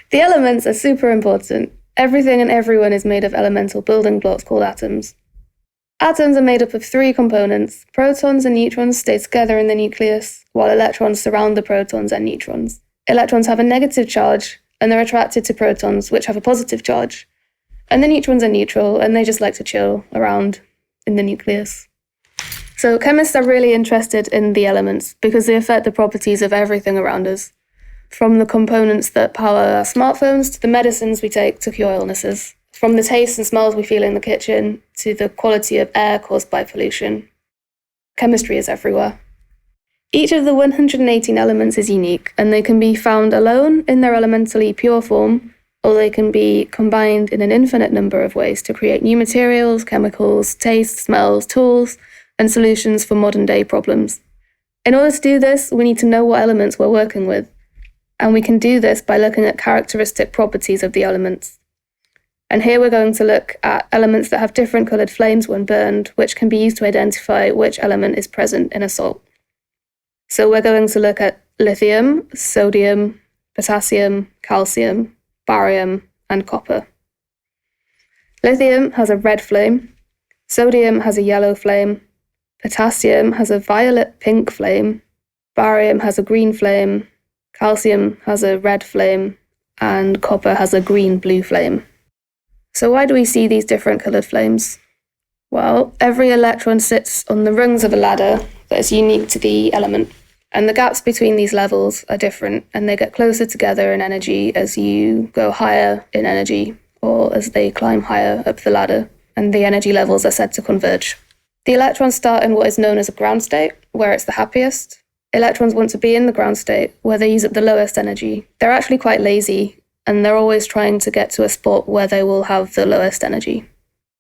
The elements are super important. Everything and everyone is made of elemental building blocks called atoms. Atoms are made up of three components. Protons and neutrons stay together in the nucleus, while electrons surround the protons and neutrons. Electrons have a negative charge, and they're attracted to protons, which have a positive charge. And the neutrons are neutral, and they just like to chill around in the nucleus. So chemists are really interested in the elements because they affect the properties of everything around us. From the components that power our smartphones to the medicines we take to cure illnesses. From the tastes and smells we feel in the kitchen to the quality of air caused by pollution. Chemistry is everywhere. Each of the 118 elements is unique, and they can be found alone in their elementally pure form, or they can be combined in an infinite number of ways to create new materials, chemicals, tastes, smells, tools, and solutions for modern-day problems. In order to do this, we need to know what elements we're working with. And we can do this by looking at characteristic properties of the elements. And here we're going to look at elements that have different coloured flames when burned, which can be used to identify which element is present in a salt. So we're going to look at lithium, sodium, potassium, calcium, barium, and copper. Lithium has a red flame, sodium has a yellow flame, potassium has a violet-pink flame, barium has a green flame, calcium has a red flame, and copper has a green-blue flame. So why do we see these different coloured flames? Well, every electron sits on the rungs of a ladder that is unique to the element, and the gaps between these levels are different, and they get closer together in energy as you go higher in energy, or as they climb higher up the ladder, and the energy levels are said to converge. The electrons start in what is known as a ground state, where it's the happiest. Electrons want to be in the ground state, where they use up the lowest energy. They're actually quite lazy, and they're always trying to get to a spot where they will have the lowest energy.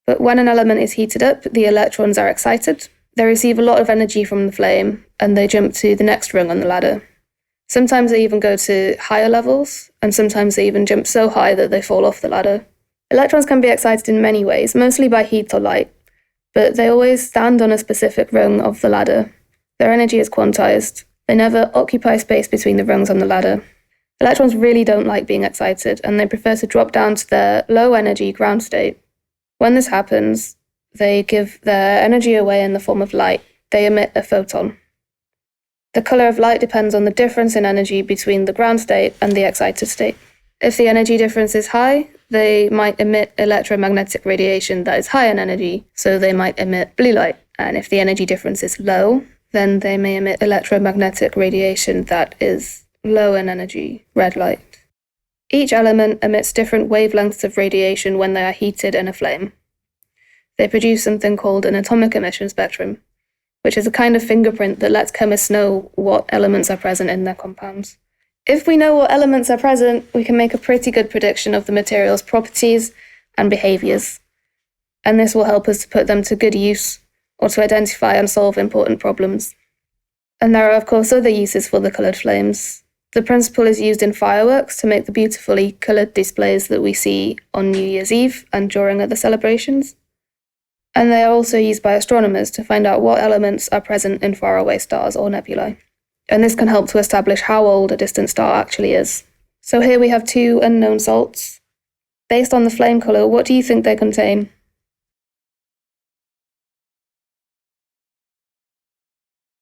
But when an element is heated up, the electrons are excited. They receive a lot of energy from the flame, and they jump to the next rung on the ladder. Sometimes they even go to higher levels, and sometimes they even jump so high that they fall off the ladder. Electrons can be excited in many ways, mostly by heat or light, but they always stand on a specific rung of the ladder. Their energy is quantized. They never occupy space between the rungs on the ladder. Electrons really don't like being excited, and they prefer to drop down to their low-energy ground state. When this happens, they give their energy away in the form of light. They emit a photon. The colour of light depends on the difference in energy between the ground state and the excited state. If the energy difference is high, they might emit electromagnetic radiation that is high in energy, so they might emit blue light. And if the energy difference is low, then they may emit electromagnetic radiation that is low in energy, red light. Each element emits different wavelengths of radiation when they are heated in a flame. They produce something called an atomic emission spectrum, which is a kind of fingerprint that lets chemists know what elements are present in their compounds. If we know what elements are present, we can make a pretty good prediction of the material's properties and behaviours, and this will help us to put them to good use or to identify and solve important problems. And there are, of course, other uses for the coloured flames. The principle is used in fireworks to make the beautifully coloured displays that we see on New Year's Eve and during other celebrations. And they are also used by astronomers to find out what elements are present in faraway stars or nebulae. And this can help to establish how old a distant star actually is. So here we have two unknown salts. Based on the flame colour, what do you think they contain?